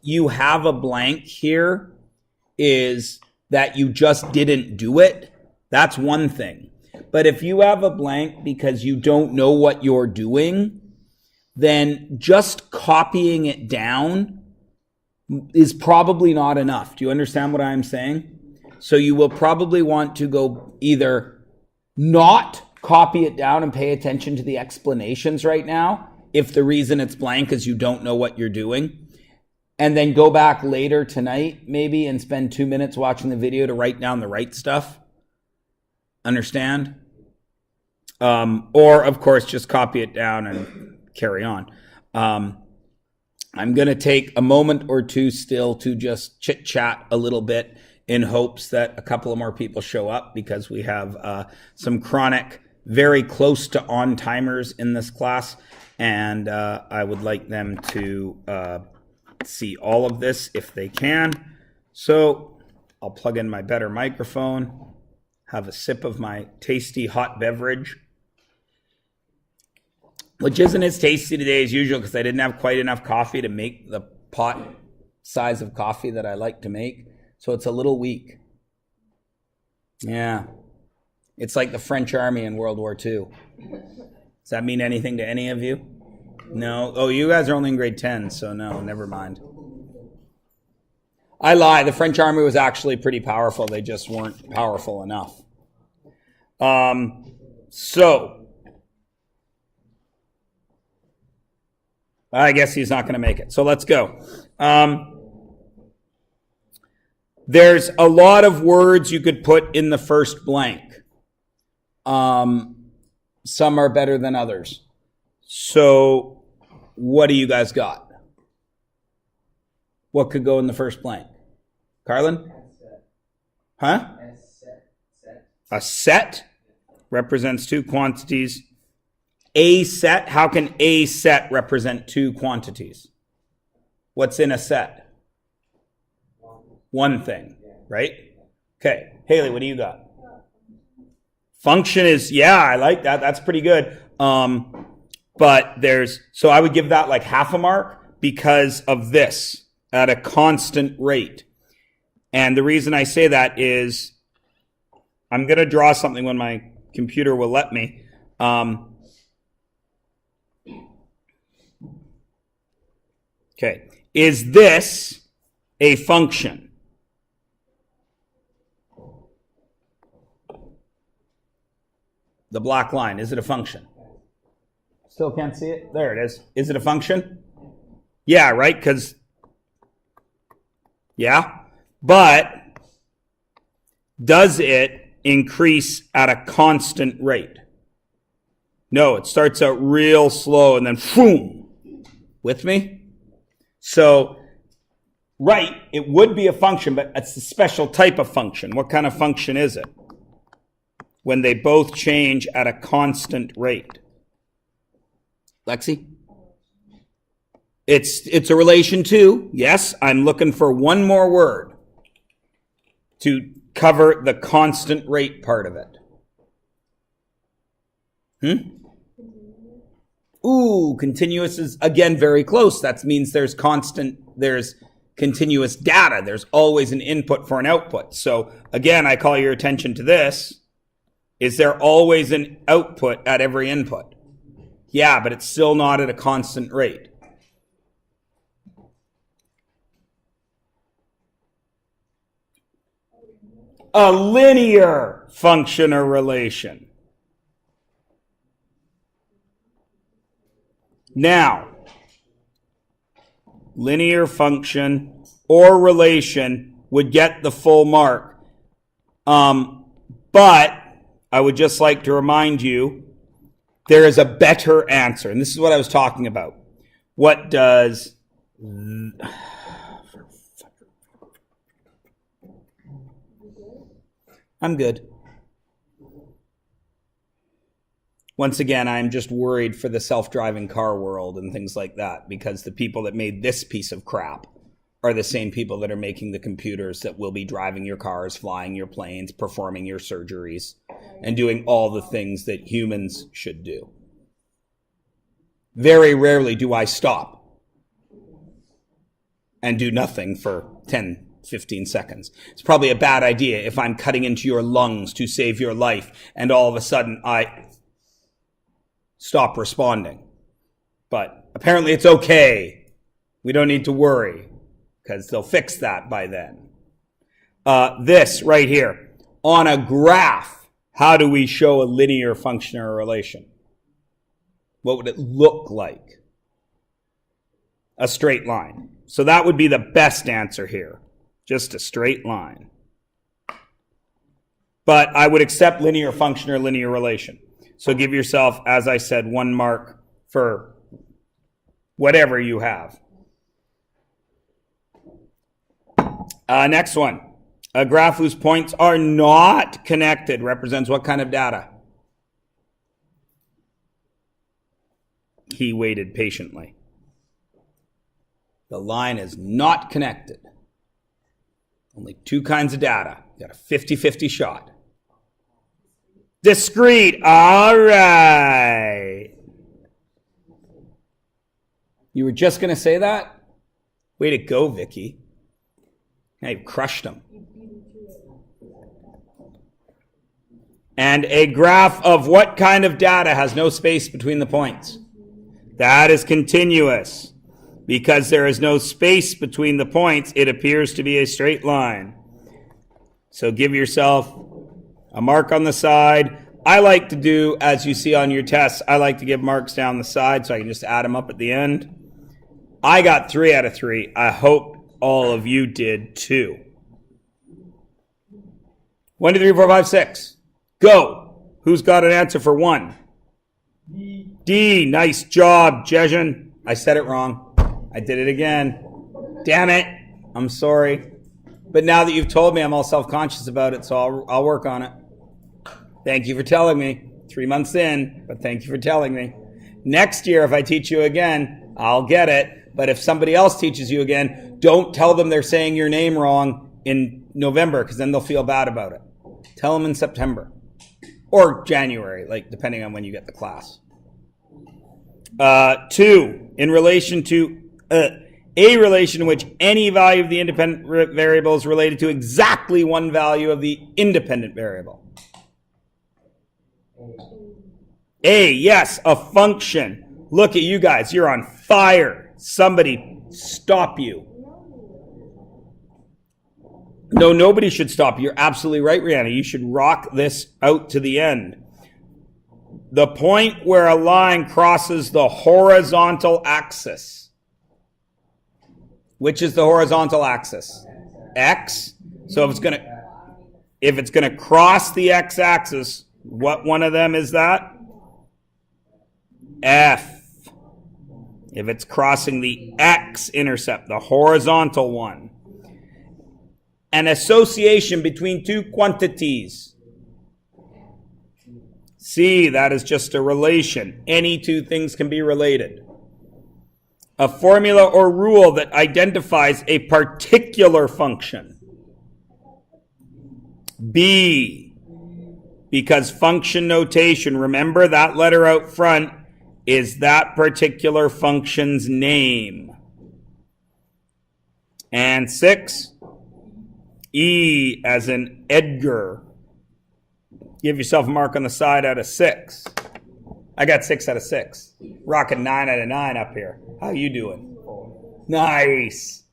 you have a blank here is that you just didn't do it. That's one thing. But if you have a blank because you don't know what you're doing, then just copying it down is probably not enough. Do you understand what I'm saying? So you will probably want to go either not copy it down and pay attention to the explanations right now, if the reason it's blank is you don't know what you're doing, and then go back later tonight maybe and spend 2 minutes watching the video to write down the right stuff. Understand? Or, of course, just copy it down and carry on. I'm going to take a moment or two still to just chit-chat a little bit in hopes that a couple of more people show up, because we have some chronic, very close to on timers in this class, and I would like them to see all of this if they can. So I'll plug in my better microphone, have a sip of my tasty hot beverage, which isn't as tasty today as usual because I didn't have quite enough coffee to make the pot size of coffee that I like to make. So it's a little weak. Yeah. It's like the French army in World War II. Does that mean anything to any of you? No? Oh, you guys are only in grade 10, so no, never mind. I lie. The French army was actually pretty powerful. They just weren't powerful enough. So I guess he's not going to make it. So let's go. There's a lot of words you could put in the first blank. Some are better than others. So what do you guys got? What could go in the first blank? Carlin? Huh? A set represents two quantities. A set, how can a set represent two quantities? What's in a set? One thing, right? Okay, Haley, what do you got? Function is, yeah, I like that. That's pretty good. But so I would give that like half a mark because of this, at a constant rate. And the reason I say that is I'm going to draw something when my computer will let me. Okay, is this a function? The black line, is it a function? Still can't see it? There it is. Is it a function? Yeah, right? Because, yeah. But does it increase at a constant rate? No, it starts out real slow and then boom. With me? So, right, it would be a function, but it's a special type of function. What kind of function is it? When they both change at a constant rate. Lexi? It's a relation to, yes, I'm looking for one more word to cover the constant rate part of it. Ooh, continuous is, again, very close. That means there's continuous data. There's always an input for an output. So, again, I call your attention to this. Is there always an output at every input? Yeah, but it's still not at a constant rate. A linear function or relation. Now, linear function or relation would get the full mark. But I would just like to remind you, there is a better answer. And this is what I was talking about. What does... I'm good. Once again, I'm just worried for the self-driving car world and things like that, because the people that made this piece of crap are the same people that are making the computers that will be driving your cars, flying your planes, performing your surgeries, and doing all the things that humans should do. Very rarely do I stop and do nothing for 10, 15 seconds. It's probably a bad idea if I'm cutting into your lungs to save your life and all of a sudden I stop responding. But apparently it's okay. We don't need to worry because they'll fix that by then. This right here. On a graph, how do we show a linear function or a relation? What would it look like? A straight line. So that would be the best answer here. Just a straight line. But I would accept linear function or linear relation. So give yourself, as I said, 1 mark for whatever you have. Next one. A graph whose points are not connected represents what kind of data? He waited patiently. The line is not connected. Only 2 kinds of data. You got a 50-50 shot. Discrete. All right. You were just going to say that? Way to go, Vicky. Now you've crushed them. And a graph of what kind of data has no space between the points? That is continuous. Because there is no space between the points, it appears to be a straight line. So give yourself a mark on the side. I like to do, as you see on your tests, I like to give marks down the side so I can just add them up at the end. I got 3 out of 3. I hope all of you did too. 1, 2, 3, 4, 5, 6. Go. Who's got an answer for 1? D. Nice job, Jejan. I said it wrong. I did it again. Damn it. I'm sorry. But now that you've told me, I'm all self-conscious about it, so I'll work on it. Thank you for telling me. 3 months in, but thank you for telling me. Next year, if I teach you again, I'll get it. But if somebody else teaches you again, don't tell them they're saying your name wrong in November, because then they'll feel bad about it. Tell them in September. Or January, like depending on when you get the class. 2, in relation to a relation in which any value of the independent variable is related to exactly one value of the independent variable. A, yes, a function. Look at you guys, you're on fire. Somebody stop you. No, nobody should stop you. You're absolutely right, Rihanna. You should rock this out to the end. The point where a line crosses the horizontal axis. Which is the horizontal axis? X. So if it's gonna cross the x-axis, what one of them is that? F. If it's crossing the x-intercept, the horizontal one. An association between 2 quantities. C, that is just a relation. Any 2 things can be related. A formula or rule that identifies a particular function. B, because function notation, remember that letter out front is that particular function's name. And 6, E as in Edgar. Give yourself a mark on the side out of 6. I got 6 out of 6. Rocking 9 out of 9 up here. How you doing? Nice.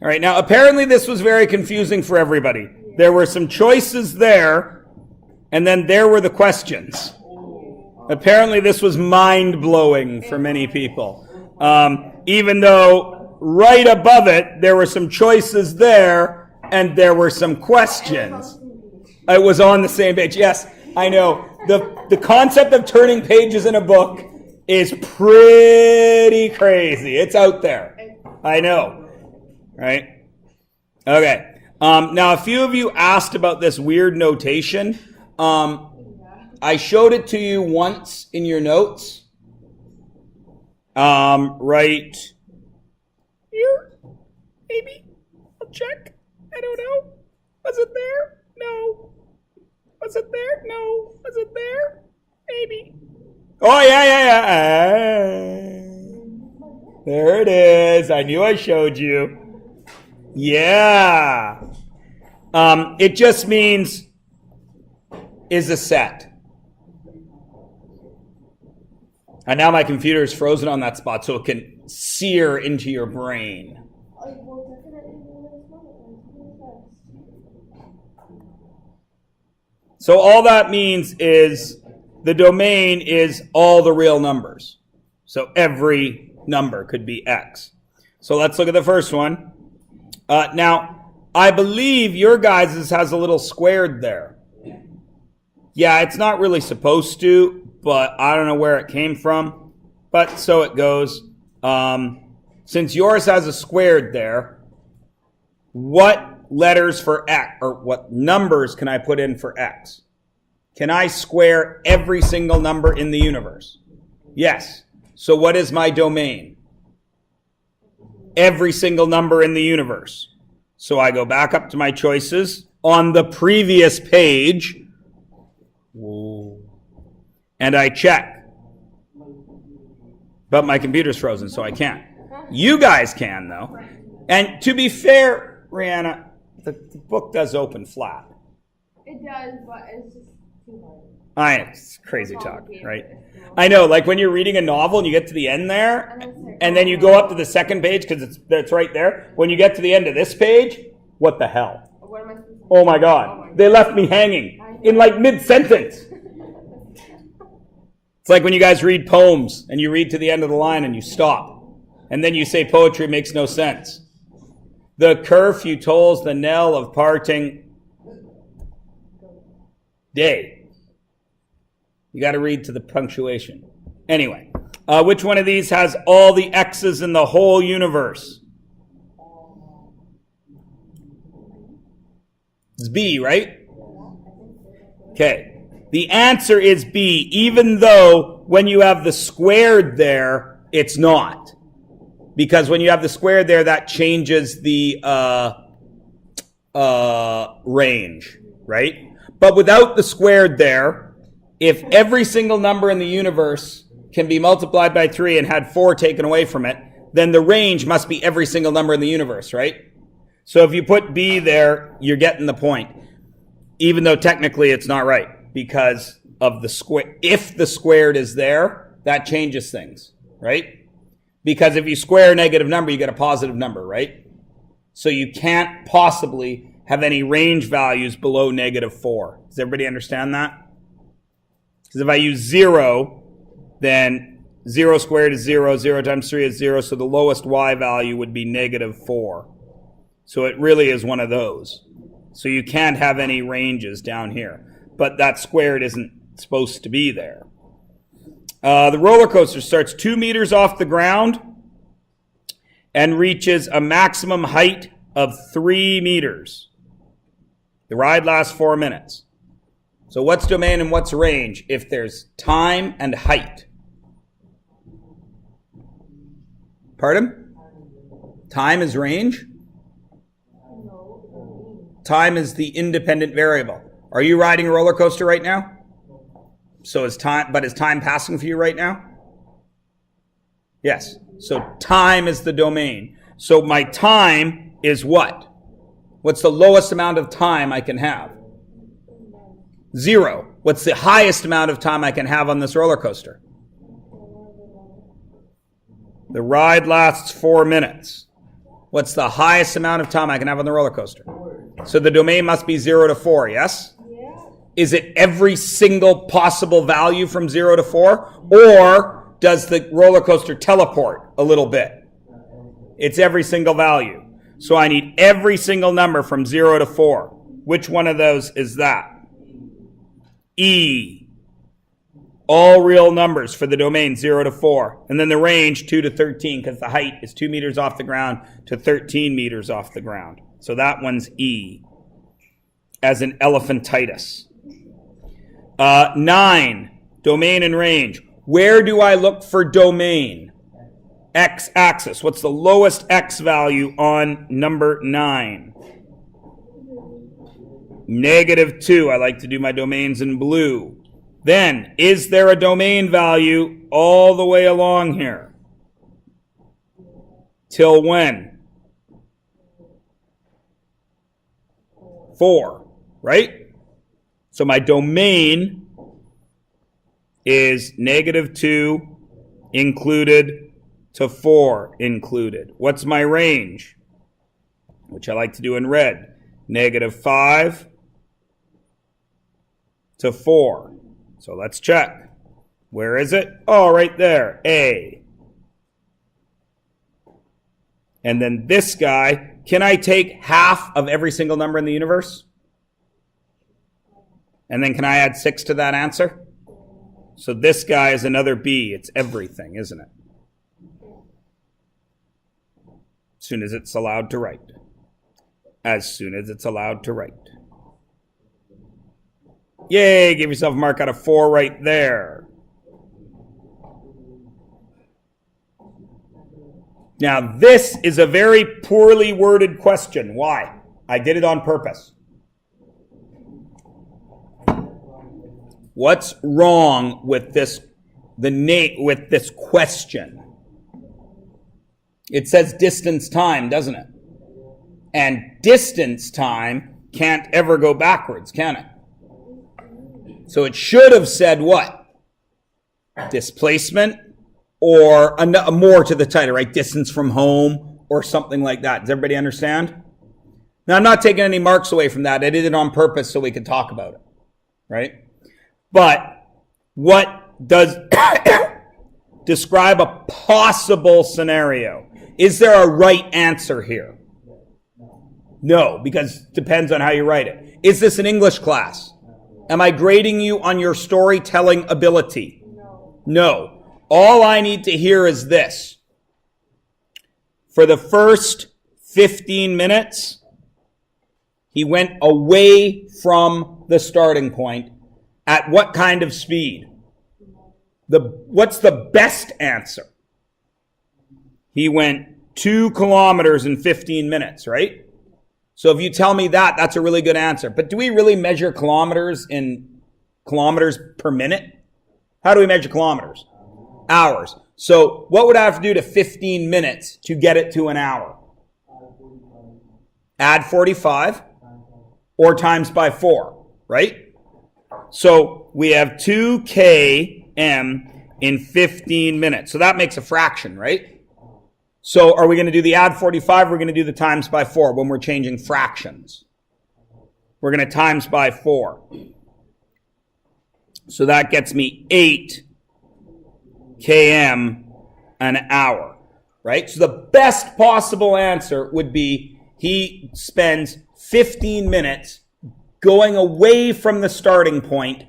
All right, now apparently this was very confusing for everybody. There were some choices there, and then there were the questions. Apparently this was mind-blowing for many people. Even though right above it, there were some choices there, and there were some questions. It was on the same page. Yes, I know. The concept of turning pages in a book is pretty crazy. It's out there. I know. Right? Okay. Now, a few of you asked about this weird notation. I showed it to you once in your notes. Right here, maybe. I'll check. I don't know. Was it there? No. Was it there? No. Was it there? Maybe. Oh, yeah. There it is. I knew I showed you. Yeah. It just means is a set. And now my computer is frozen on that spot so it can sear into your brain. So all that means is the domain is all the real numbers. So every number could be X. So let's look at the first one. Now, I believe your guys' has a little squared there. Yeah, it's not really supposed to, but I don't know where it came from. But so it goes. Since yours has a squared there, what letters for X, or what numbers can I put in for X? Can I square every single number in the universe? Yes. So what is my domain? Every single number in the universe. So I go back up to my choices on the previous page. And I check. But my computer's frozen, so I can't. You guys can, though. And to be fair, Rihanna, the book does open flat. It does, but it's just too hard. It's crazy talk, right? I know, like when you're reading a novel and you get to the end there, and then you go up to the second page because it's right there. When you get to the end of this page, what the hell? What am I supposed to do? Oh my God. They left me hanging in like mid-sentence. It's like when you guys read poems and you read to the end of the line and you stop. And then you say poetry makes no sense. The curfew tolls the knell of parting day. You got to read to the punctuation. Anyway, which one of these has all the X's in the whole universe? It's B, right? Okay. The answer is B, even though when you have the squared there, it's not. Because when you have the squared there, that changes the range, right? But without the squared there, if every single number in the universe can be multiplied by 3 and had 4 taken away from it, then the range must be every single number in the universe, right? So if you put B there, you're getting the point. Even though technically it's not right. Because of the square. If the squared is there, that changes things, right? Because if you square a negative number, you get a positive number, right? So you can't possibly have any range values below -4. Does everybody understand that? Because if I use 0, then 0 squared is 0, 0 times 3 is 0, so the lowest y value would be -4. So it really is one of those. So you can't have any ranges down here. But that squared isn't supposed to be there. The roller coaster starts 2 meters off the ground and reaches a maximum height of 3 meters. The ride lasts 4 minutes. So what's domain and what's range if there's time and height? Pardon? Time is range? Time is the independent variable. Are you riding a roller coaster right now? So is time passing for you right now? Yes. So time is the domain. So my time is what? What's the lowest amount of time I can have? 0. What's the highest amount of time I can have on this roller coaster? The ride lasts 4 minutes. What's the highest amount of time I can have on the roller coaster? So the domain must be 0 to 4, yes? Is it every single possible value from 0 to 4? Or does the roller coaster teleport a little bit? It's every single value. So I need every single number from 0 to 4. Which one of those is that? E. All real numbers for the domain 0 to 4. And then the range 2 to 13 because the height is 2 meters off the ground to 13 meters off the ground. So that one's E. As in elephantitis. 9, domain and range. Where do I look for domain? X-axis. What's the lowest X value on number 9? -2. I like to do my domains in blue. Then, is there a domain value all the way along here? Till when? 4, right? So my domain is -2 included to 4 included. What's my range? Which I like to do in red. -5 to 4. So let's check. Where is it? Oh, right there. A. And then this guy, can I take half of every single number in the universe? And then can I add 6 to that answer? So this guy is another B. It's everything, isn't it? As soon as it's allowed to write. As soon as it's allowed to write. Yay, give yourself a mark out of 4 right there. Now, this is a very poorly worded question. Why? I did it on purpose. What's wrong with this question? It says distance time, doesn't it? And distance time can't ever go backwards, can it? So it should have said what? Displacement or more to the title, right? Distance from home or something like that. Does everybody understand? Now, I'm not taking any marks away from that. I did it on purpose so we could talk about it, right? But what does describe a possible scenario? Is there a right answer here? No, because it depends on how you write it. Is this an English class? Am I grading you on your storytelling ability? No. All I need to hear is this. For the first 15 minutes, he went away from the starting point. At what kind of speed? What's the best answer? He went 2 kilometers in 15 minutes, right? So if you tell me that, that's a really good answer. But do we really measure kilometers in kilometers per minute? How do we measure kilometers? Hours. So what would I have to do to 15 minutes to get it to an hour? Add 45 or times by 4, right? So we have 2 km in 15 minutes. So that makes a fraction, right? So are we going to do the add 45 or are we going to do the times by 4 when we're changing fractions? We're going to times by 4. So that gets me 8 km an hour, right? So the best possible answer would be he spends 15 minutes going away from the starting point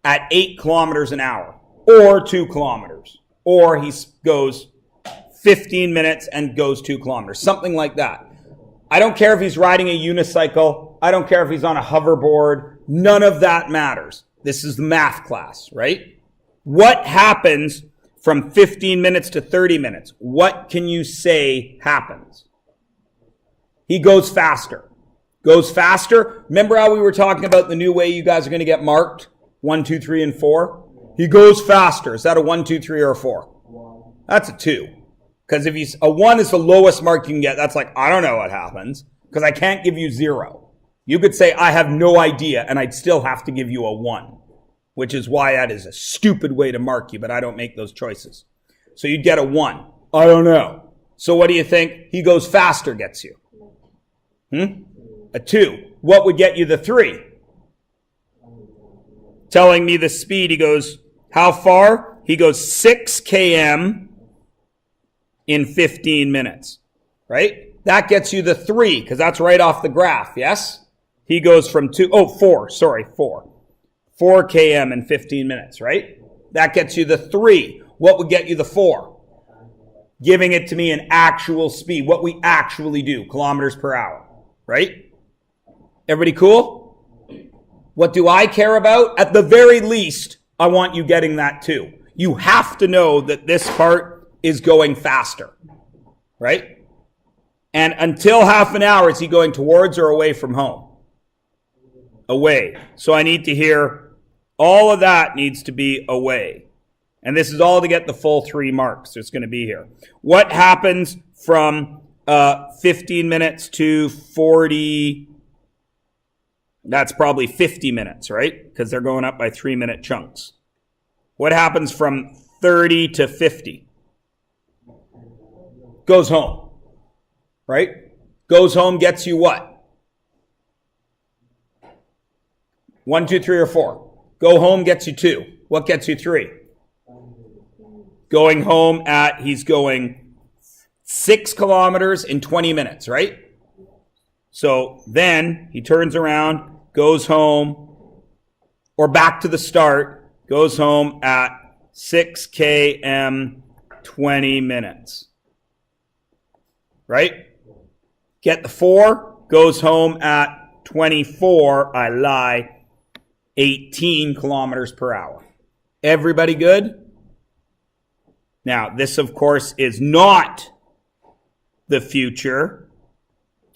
at 8 kilometers an hour or 2 kilometers. Or he goes 15 minutes and goes 2 kilometers, something like that. I don't care if he's riding a unicycle. I don't care if he's on a hoverboard. None of that matters. This is the math class, right? What happens from 15 minutes to 30 minutes? What can you say happens? He goes faster. Goes faster. Remember how we were talking about the new way you guys are going to get marked? 1, 2, 3, and 4. He goes faster. Is that a 1, 2, 3, or a 4? That's a 2. Because if he's a 1 is the lowest mark you can get, that's like, I don't know what happens, because I can't give you 0. You could say, I have no idea, and I'd still have to give you a 1, which is why that is a stupid way to mark you, but I don't make those choices. So you'd get a 1. I don't know. So what do you think he goes faster gets you? A 2. What would get you the 3? Telling me the speed, he goes, how far? He goes 6 km in 15 minutes, right? That gets you the 3, because that's right off the graph, yes? He goes from 4 km in 15 minutes, right? That gets you the 3. What would get you the 4? Giving it to me in actual speed, what we actually do, kilometers per hour, right? Everybody cool? What do I care about? At the very least, I want you getting that too. You have to know that this part is going faster, right? And until half an hour, is he going towards or away from home? Away. So I need to hear All of that needs to be away. And this is all to get the full 3 marks that's going to be here. What happens from 15 minutes to 40? That's probably 50 minutes, right? Because they're going up by 3-minute chunks. What happens from 30 to 50? Goes home, right? Goes home gets you what? 1, 2, 3, or 4. Go home gets you 2. What gets you 3? Going home he's going 6 kilometers in 20 minutes, right? So then he turns around, goes home, or back to the start, goes home at 6 km 20 minutes. Right? Get the 4, goes home at 18 kilometers per hour. Everybody good? Now, this, of course, is not the future,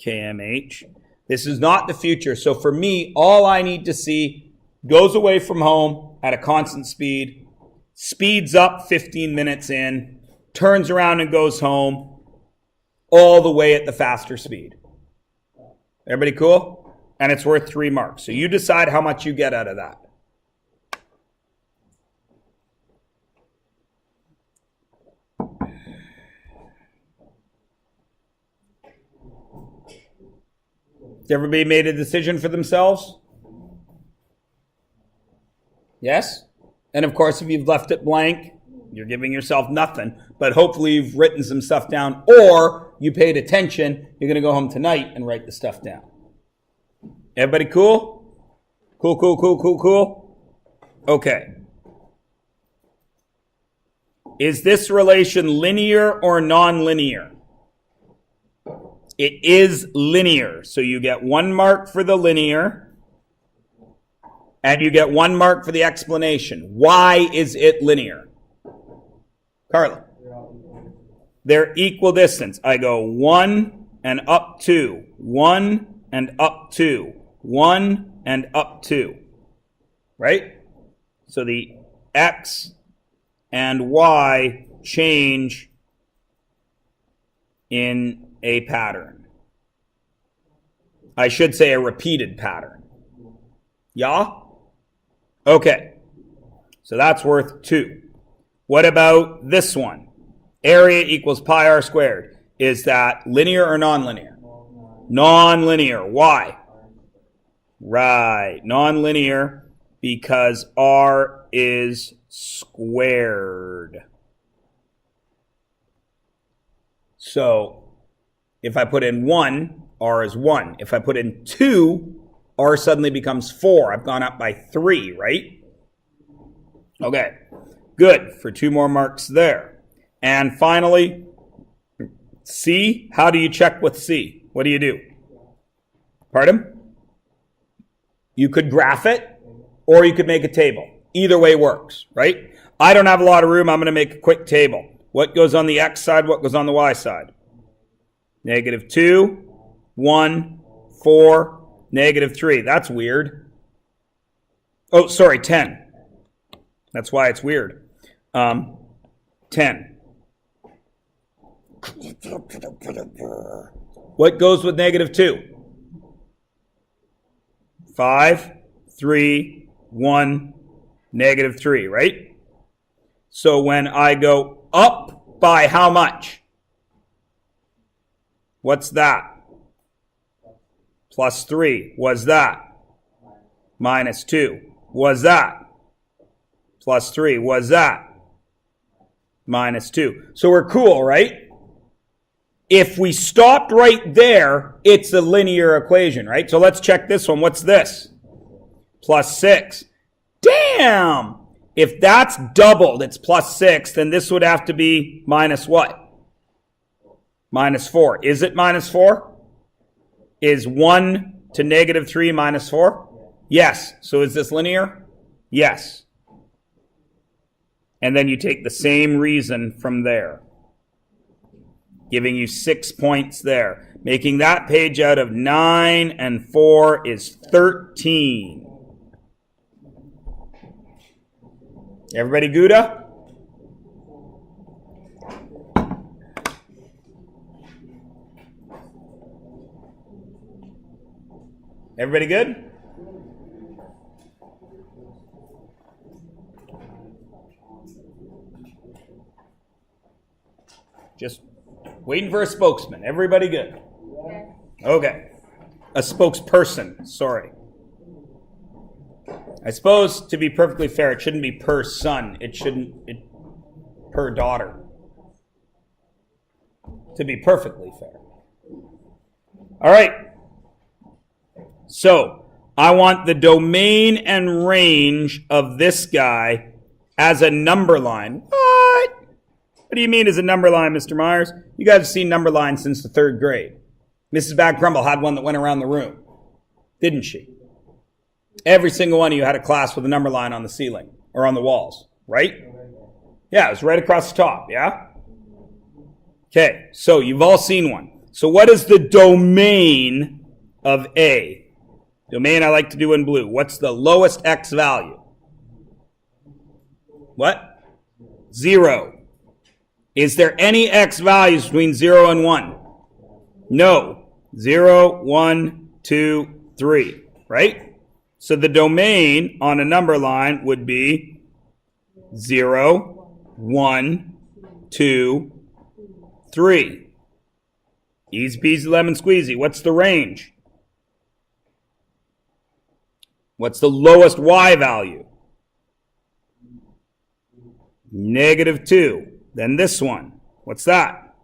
KMH. This is not the future. So for me, all I need to see goes away from home at a constant speed, speeds up 15 minutes in, turns around and goes home all the way at the faster speed. Everybody cool? And it's worth 3 marks. So you decide how much you get out of that. Everybody made a decision for themselves? Yes? And of course, if you've left it blank, you're giving yourself nothing. But hopefully you've written some stuff down, or you paid attention. You're going to go home tonight and write the stuff down. Everybody cool? Cool. Okay. Is this relation linear or non-linear? It is linear. So you get 1 mark for the linear, and you get 1 mark for the explanation. Why is it linear? Carla. They're equal distance. I go 1 and up 2, 1 and up 2, 1 and up 2. Right? So the x and y change in a pattern. I should say a repeated pattern. Yeah? Okay. So that's worth 2. What about this one? Area equals pi r squared. Is that linear or nonlinear? Nonlinear. Why? Right. Nonlinear because r is squared. So if I put in 1, r is 1. If I put in 2, r suddenly becomes 4. I've gone up by 3, right? Okay, good. For 2 more marks there. And finally, C. How do you check with C? What do you do? Pardon? You could graph it, or you could make a table. Either way works, right? I don't have a lot of room. I'm going to make a quick table. What goes on the x side? What goes on the y side? -2, 1, 4, -3. That's weird. Oh, sorry, 10. That's why it's weird. 10. What goes with -2? 5, 3, 1, -3, right? So when I go up by how much? What's that? +3. What's that? -2. What's that? +3. What's that? -2. So we're cool, right? If we stopped right there, it's a linear equation, right? So let's check this one. What's this? +6. Damn! If that's doubled, it's +6, then this would have to be minus what? -4. Is it -4? Is 1 to -3 -4? Yes. So is this linear? Yes. And then you take the same reason from there, giving you 6 points there. Making that page out of 9 and 4 is 13. Everybody Gouda? Everybody good? Just waiting for a spokesman. Everybody good? Okay. A spokesperson, sorry. I suppose, to be perfectly fair, it shouldn't be per son. It per daughter. To be perfectly fair. All right. So, I want the domain and range of this guy as a number line. What? What do you mean as a number line, Mr. Myers? You guys have seen number lines since the 3rd grade. Mrs. Back-Crumble had one that went around the room. Didn't she? Every single one of you had a class with a number line on the ceiling or on the walls, right? Yeah, it was right across the top, yeah? Okay, so you've all seen one. So what is the domain of A? Domain I like to do in blue. What's the lowest x value? What? 0. Is there any x values between 0 and 1? No. 0, 1, 2, 3, right? So the domain on a number line would be 0, 1, 2, 3. Easy peasy lemon squeezy. What's the range? What's the lowest y value? -2. Then this one. What's that?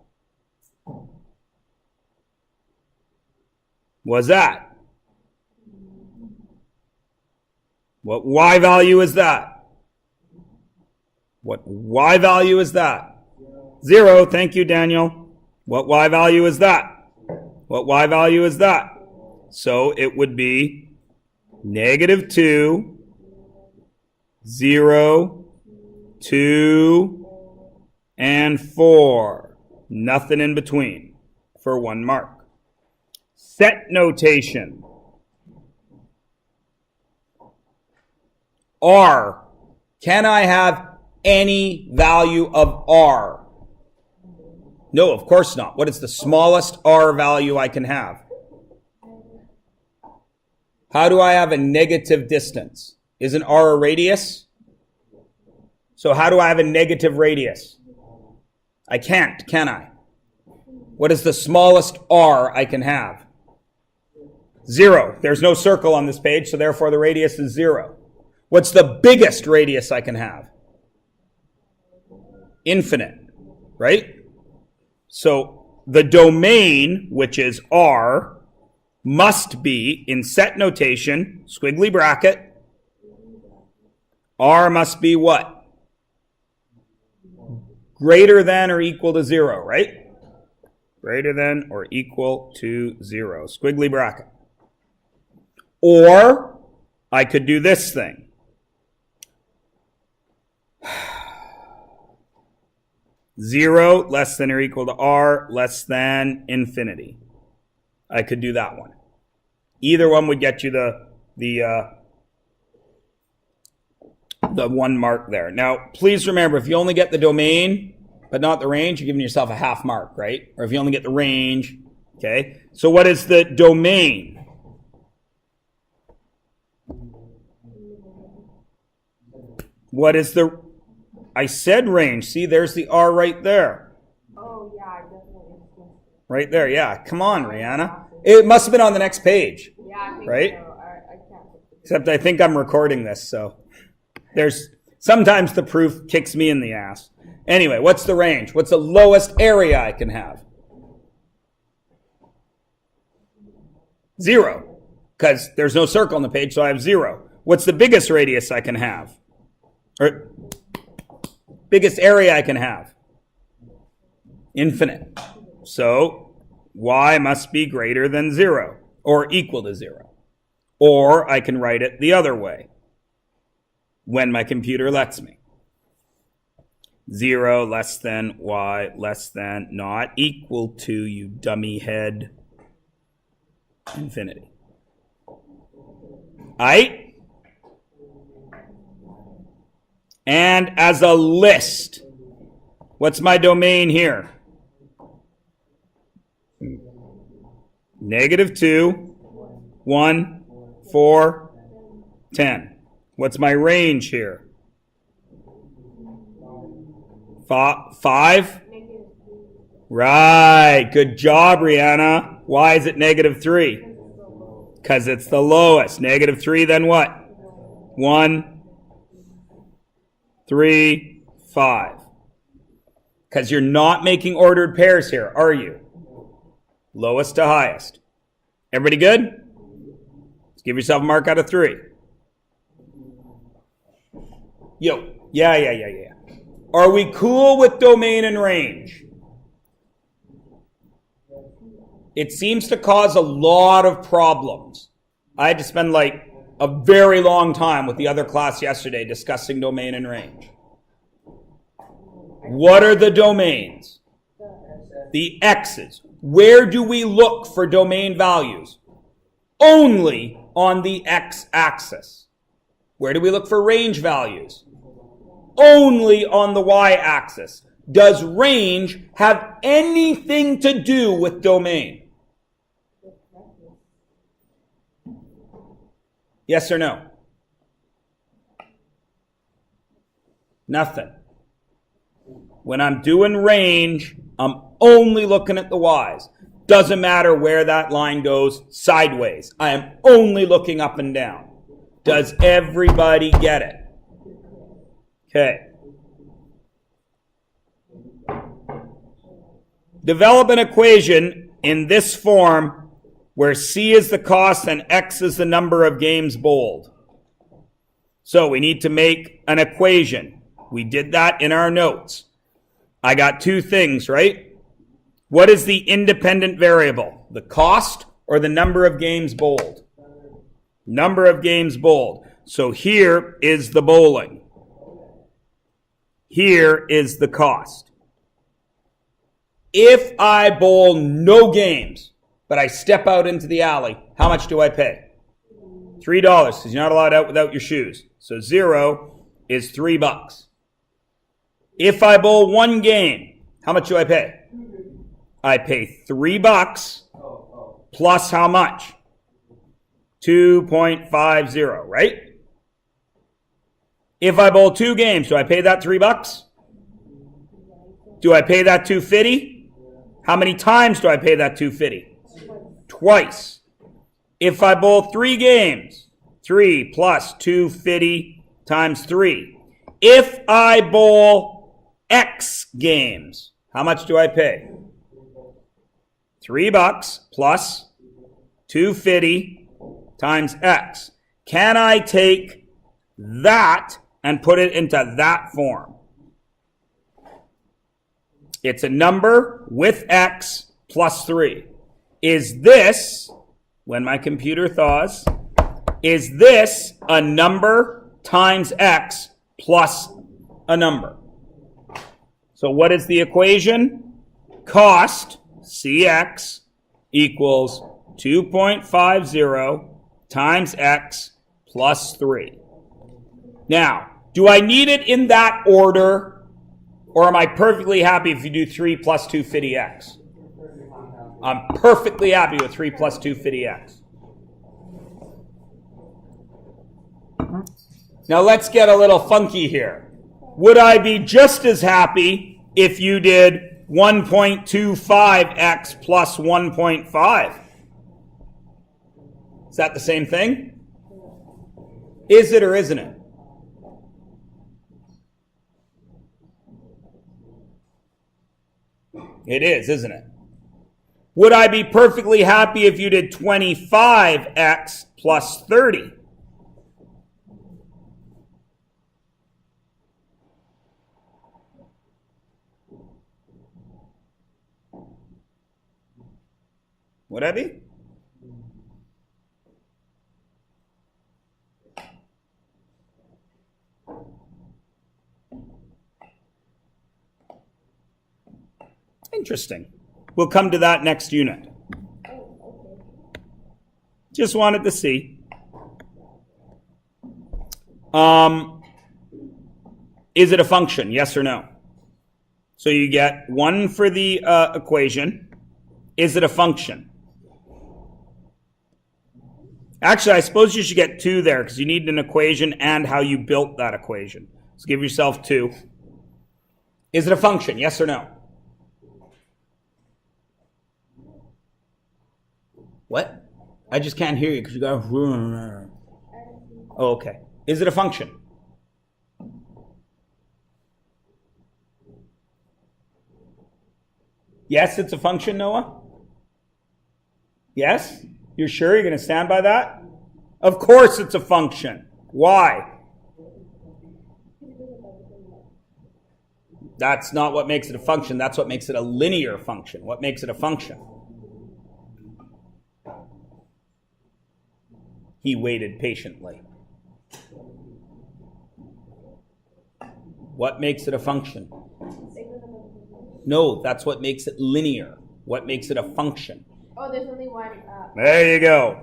What's that? What y value is that? What y value is that? 0. Thank you, Daniel. What y value is that? What y value is that? So it would be -2, 0, 2, and 4. Nothing in between for 1 mark. Set notation. R. Can I have any value of R? No, of course not. What is the smallest R value I can have? How do I have a negative distance? Isn't R a radius? So how do I have a negative radius? I can't, can I? What is the smallest R I can have? 0. There's no circle on this page, so therefore the radius is 0. What's the biggest radius I can have? Infinite, right? So the domain, which is R, must be, in set notation, squiggly bracket, R must be what? Greater than or equal to 0, right? Greater than or equal to 0. Squiggly bracket. Or I could do this thing. Zero less than or equal to R less than infinity. I could do that one. Either one would get you the 1 mark there. Now, please remember, if you only get the domain, but not the range, you're giving yourself a half mark, right? Or if you only get the range, okay? So what is the domain? What is the... I said range. See, there's the R right there. Oh, yeah, I definitely. Right there, yeah. Come on, Rihanna. It must have been on the next page. Yeah, I think right? so. I can't. Except I think I'm recording this, so there's sometimes the proof kicks me in the ass. Anyway, what's the range? What's the lowest area I can have? 0, because there's no circle on the page, so I have 0. What's the biggest radius I can have? Or biggest area I can have? Infinite. So y must be greater than 0 or equal to 0. Or I can write it the other way when my computer lets me. 0 less than y less than not equal to, you dummy head, infinity. Aight? And as a list, what's my domain here? -2, 1, 4, 10. What's my range here? 5? Right. Good job, Rihanna. Why is it -3? Because it's the lowest. -3, then what? 1, 3, 5. Because you're not making ordered pairs here, are you? Lowest to highest. Everybody good? Let's give yourself a mark out of 3. Yo. Yeah. Are we cool with domain and range? It seems to cause a lot of problems. I had to spend like a very long time with the other class yesterday discussing domain and range. What are the domains? The x's. Where do we look for domain values? Only on the x-axis. Where do we look for range values? Only on the y-axis. Does range have anything to do with domain? Yes or no? Nothing. When I'm doing range, I'm only looking at the y's. Doesn't matter where that line goes sideways. I am only looking up and down. Does everybody get it? Okay. Develop an equation in this form where C is the cost and X is the number of games bowled. So we need to make an equation. We did that in our notes. I got 2 things, right? What is the independent variable? The cost or the number of games bowled? Number of games bowled. So here is the bowling. Here is the cost. If I bowl no games, but I step out into the alley, how much do I pay? $3, because you're not allowed out without your shoes. So 0 is $3. If I bowl 1 game, how much do I pay? I pay $3 plus how much? 2.50, right? If I bowl 2 games, do I pay that $3? Do I pay that $2.50? How many times do I pay that $2.50? Twice. If I bowl 3 games, 3 plus $2.50 times 3. If I bowl X games, how much do I pay? $3 plus $2.50 times X. Can I take that and put it into that form? It's a number with X plus 3. Is this, when my computer thaws, is this a number times X plus a number? So what is the equation? Cost, CX, equals 2.50 times X plus 3. Now, do I need it in that order, or am I perfectly happy if you do 3 plus 250X? I'm perfectly happy with 3 plus 250X. Now let's get a little funky here. Would I be just as happy if you did 1.25X plus 1.5? Is that the same thing? Is it or isn't it? It is, isn't it? Would I be perfectly happy if you did 25X plus 30? Would I be? Interesting. We'll come to that next unit. Just wanted to see. Is it a function? Yes or no? So you get 1 for the equation. Is it a function? Actually, I suppose you should get 2 there because you need an equation and how you built that equation. So give yourself 2. Is it a function? Yes or no? What? I just can't hear you because you got... Oh, okay. Is it a function? Yes, it's a function, Noah? Yes? You're sure you're going to stand by that? Of course it's a function. Why? That's not what makes it a function. That's what makes it a linear function. What makes it a function? He waited patiently. What makes it a function? No, that's what makes it linear. What makes it a function? Oh, there's only one. There you go.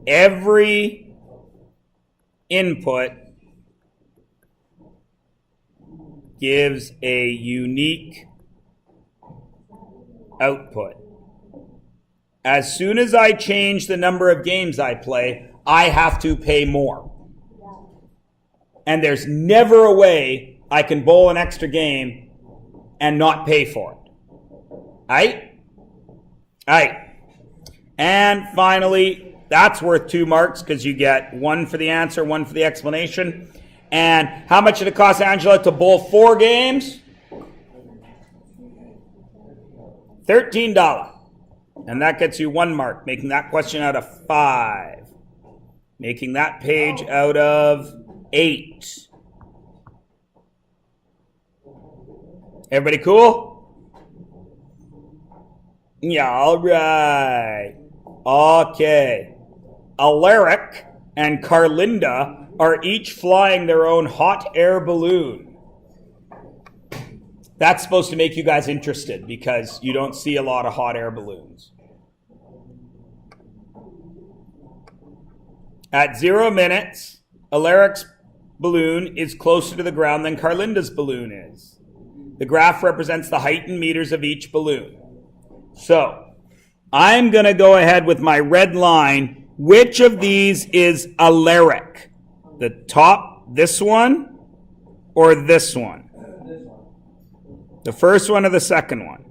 Every input gives a unique output. As soon as I change the number of games I play, I have to pay more. And there's never a way I can bowl an extra game and not pay for it. Aight? Aight. And finally, that's worth 2 marks because you get 1 for the answer, 1 for the explanation. And how much did it cost Angela to bowl 4 games? $13. And that gets you 1 mark, making that question out of 5. Making that page out of 8. Everybody cool? Yeah, all right. Okay. Alaric and Carlinda are each flying their own hot air balloon. That's supposed to make you guys interested because you don't see a lot of hot air balloons. At 0 minutes, Alaric's balloon is closer to the ground than Carlinda's balloon is. The graph represents the height in meters of each balloon. So, I'm going to go ahead with my red line. Which of these is Alaric? The top, this one, or this one? The first one or the second one?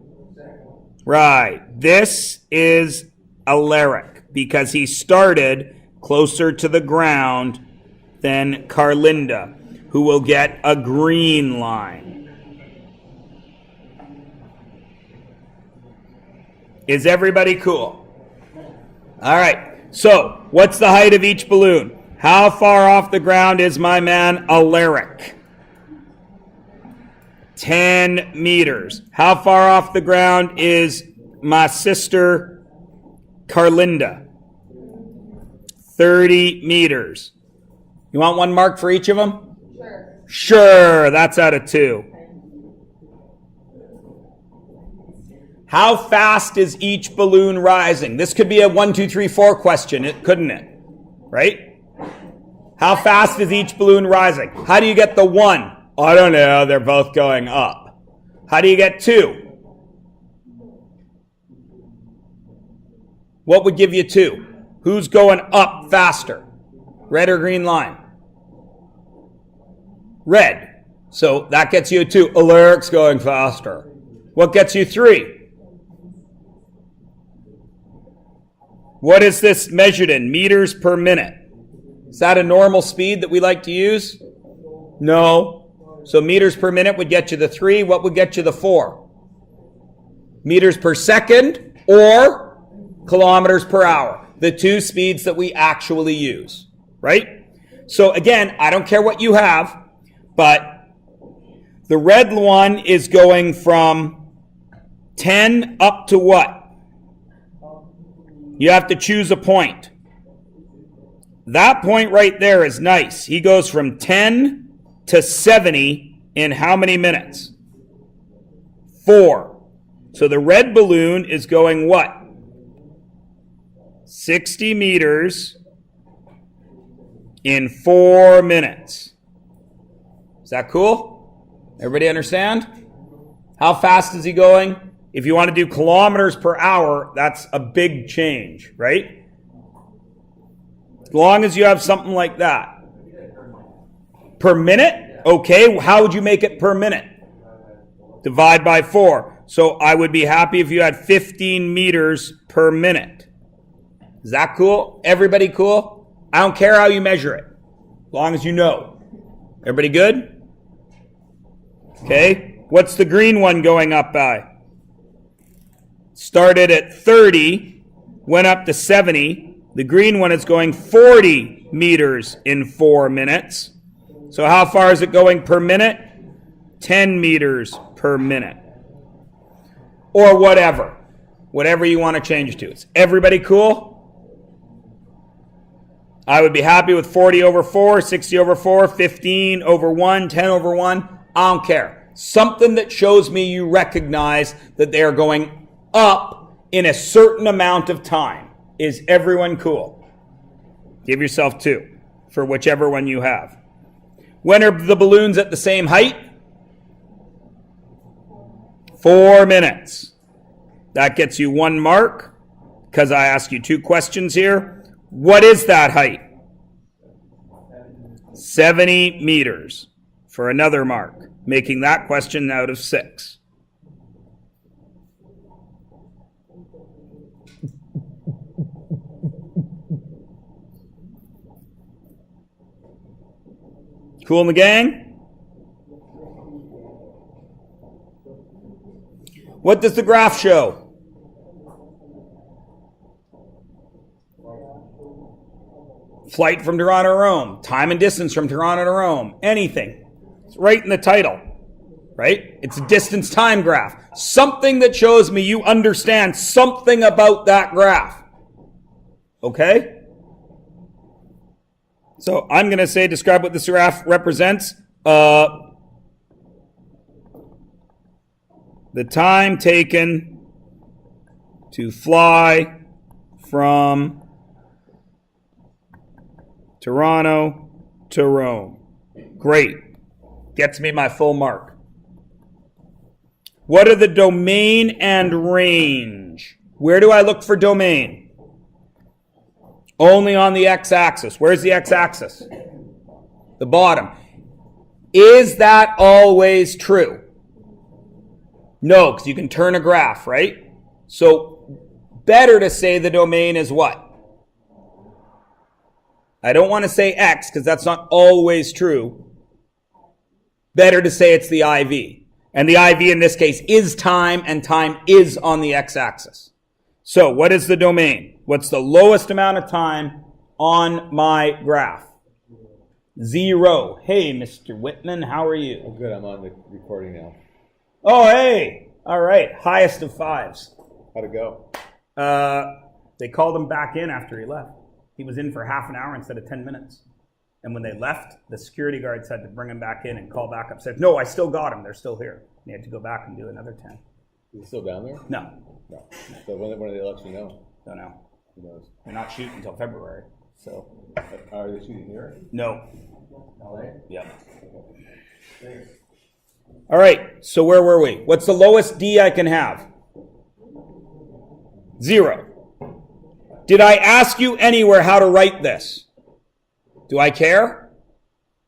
Right. This is Alaric because he started closer to the ground than Carlinda, who will get a green line. Is everybody cool? All right. So, what's the height of each balloon? How far off the ground is my man Alaric? 10 meters. How far off the ground is my sister Carlinda? 30 meters. You want 1 mark for each of them? Sure. Sure, that's out of 2. How fast is each balloon rising? This could be a 1, 2, 3, 4 question, couldn't it? Right? How fast is each balloon rising? How do you get the 1? I don't know, they're both going up. How do you get 2? What would give you 2? Who's going up faster? Red or green line? Red. So that gets you a 2. Alaric's going faster. What gets you 3? What is this measured in? Meters per minute. Is that a normal speed that we like to use? No. So meters per minute would get you the 3. What would get you the 4? Meters per second or kilometers per hour. The 2 speeds that we actually use. Right? So again, I don't care what you have, but the red one is going from 10 up to what? You have to choose a point. That point right there is nice. He goes from 10 to 70 in how many minutes? 4. So the red balloon is going what? 60 meters in 4 minutes. Does that cool? Everybody understand? How fast is he going? If you want to do kilometers per hour, that's a big change, right? As long as you have something like that. Per minute? Okay, how would you make it per minute? Divide by 4. So I would be happy if you had 15 meters per minute. Is that cool? Everybody cool? I don't care how you measure it, as long as you know. Everybody good? Okay, what's the green one going up by? Started at 30, went up to 70. The green one is going 40 meters in 4 minutes. So how far is it going per minute? 10 meters per minute. Or whatever. Whatever you want to change to. Is everybody cool? I would be happy with 40 over 4, 60 over 4, 15 over 1, 10 over 1. I don't care. Something that shows me you recognize that they are going up in a certain amount of time. Is everyone cool? Give yourself 2 for whichever one you have. When are the balloons at the same height? 4 minutes. That gets you 1 mark because I asked you 2 questions here. What is that height? 70 meters for another mark, making that question out of 6. Cool in the gang? What does the graph show? Flight from Toronto to Rome, time and distance from Toronto to Rome, anything. It's right in the title, right? It's a distance time graph. Something that shows me you understand something about that graph. Okay? So I'm going to say, describe what this graph represents. The time taken to fly from Toronto to Rome. Great. Gets me my full mark. What are the domain and range? Where do I look for domain? Only on the x-axis. Where's the x-axis? The bottom. Is that always true? No, because you can turn a graph, right? So better to say the domain is what? I don't want to say x because that's not always true. Better to say it's the IV. And the IV in this case is time, and time is on the x-axis. So what is the domain? What's the lowest amount of time on my graph? 0. Hey, Mr. Whitman, how are you? I'm good. I'm on the recording now. Oh, hey. All right. Highest of 5s. How'd it go? They called him back in after he left. He was in for half an hour instead of 10 minutes. And when they left, the security guards had to bring him back in and call back up. Said, no, I still got him. They're still here. And he had to go back and do another 10. Is he still down there? No. No. So when do they let you know? Don't know. Who knows? They're not shooting until February. So. Are they shooting here? No. LA? Yep. All right. So where were we? What's the lowest D I can have? 0. Did I ask you anywhere how to write this? Do I care?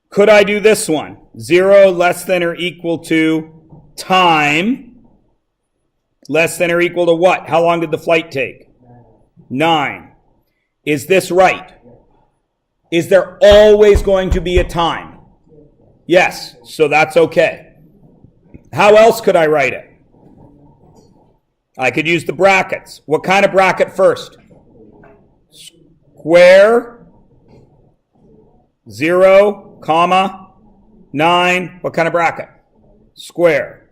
Could I do this one? 0 less than or equal to time less than or equal to what? How long did the flight take? 9. Is this right? Is there always going to be a time? Yes, so that's okay. How else could I write it? I could use the brackets. What kind of bracket first? Square, 0, comma, 9. What kind of bracket? Square.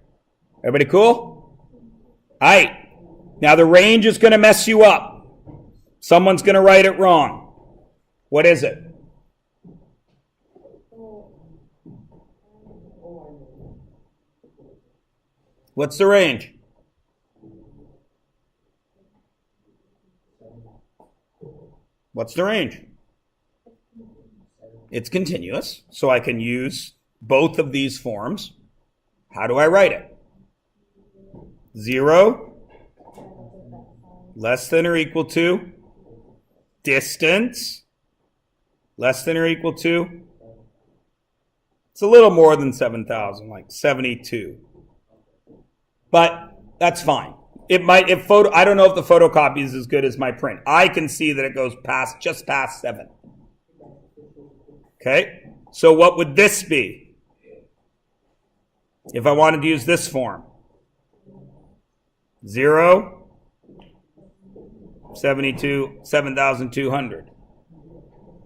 Everybody cool? All right. Now the range is going to mess you up. Someone's going to write it wrong. What is it? What's the range? What's the range? It's continuous, so I can use both of these forms, how do I write it? 0 less than or equal to distance less than or equal to, it's a little more than 7,000, like 72. But that's fine. It might, I don't know if the photocopy is as good as my print. I can see that it goes just past 7. Okay? So what would this be? If I wanted to use this form. 0, 72, 7,200.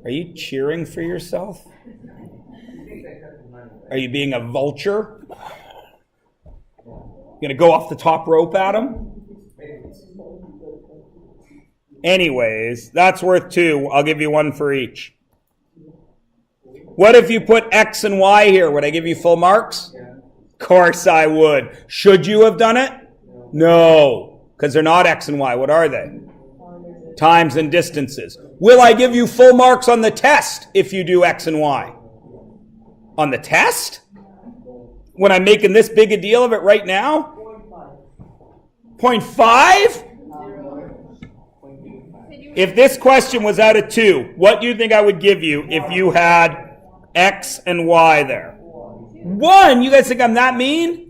Are you cheering for yourself? Are you being a vulture? You gonna go off the top rope at him? Anyways, that's worth 2. I'll give you 1 for each. What if you put X and Y here? Would I give you full marks? Of course I would. Should you have done it? No, because they're not X and Y. What are they? Times and distances. Will I give you full marks on the test if you do X and Y? On the test? When I'm making this big a deal of it right now? 0.5? If this question was out of 2, what do you think I would give you if you had X and Y there? 1? You guys think I'm that mean?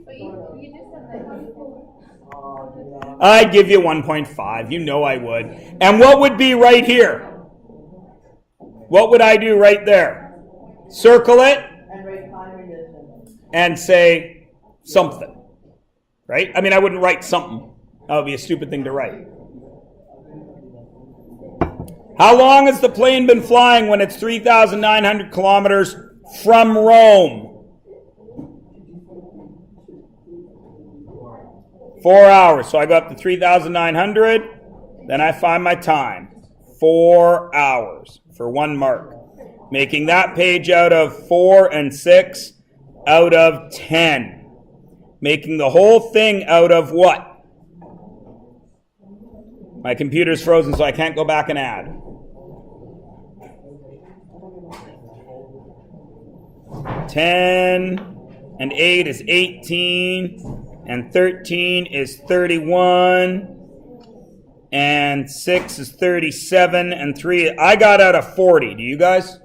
I'd give you 1.5. You know I would. And what would be right here? What would I do right there? Circle it and say something. Right? I mean, I wouldn't write something. That would be a stupid thing to write. How long has the plane been flying when it's 3,900 kilometers from Rome? 4 hours. So I go up to 3,900. Then I find my time. 4 hours for 1 mark. Making that page out of 4 and 6 out of 10. Making the whole thing out of what? My computer's frozen, so I can't go back and add. 10 and 8 is 18. And 13 is 31, and 6 is 37, and 3, I got out of 40. Do you guys?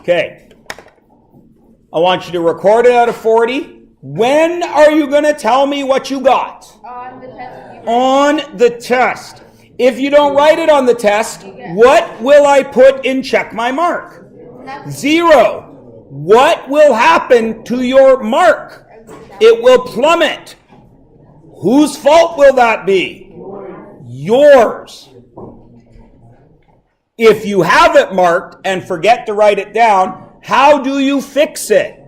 Okay. I want you to record it out of 40. When are you going to tell me what you got? On the test. On the test. If you don't write it on the test, what will I put in check my mark? 0. What will happen to your mark? It will plummet. Whose fault will that be? Yours. If you have it marked and forget to write it down, how do you fix it?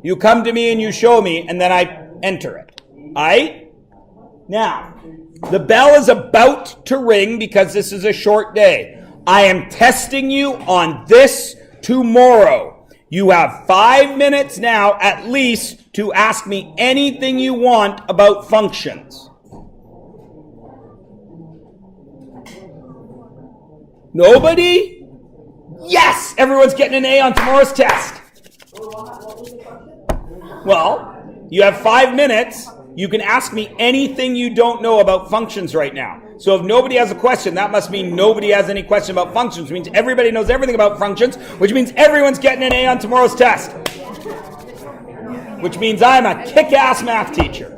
You come to me and you show me, and then I enter it. Alright? Now, the bell is about to ring because this is a short day. I am testing you on this tomorrow. You have 5 minutes now, at least, to ask me anything you want about functions. Nobody? Yes! Everyone's getting an A on tomorrow's test. Well, you have 5 minutes. You can ask me anything you don't know about functions right now. So if nobody has a question, that must mean nobody has any question about functions, which means everybody knows everything about functions, which means everyone's getting an A on tomorrow's test. Which means I'm a kick-ass math teacher.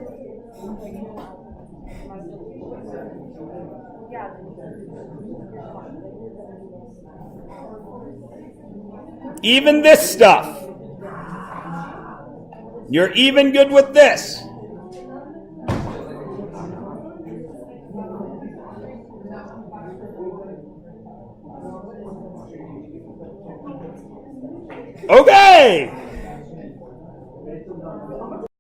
Even this stuff. You're even good with this. Okay.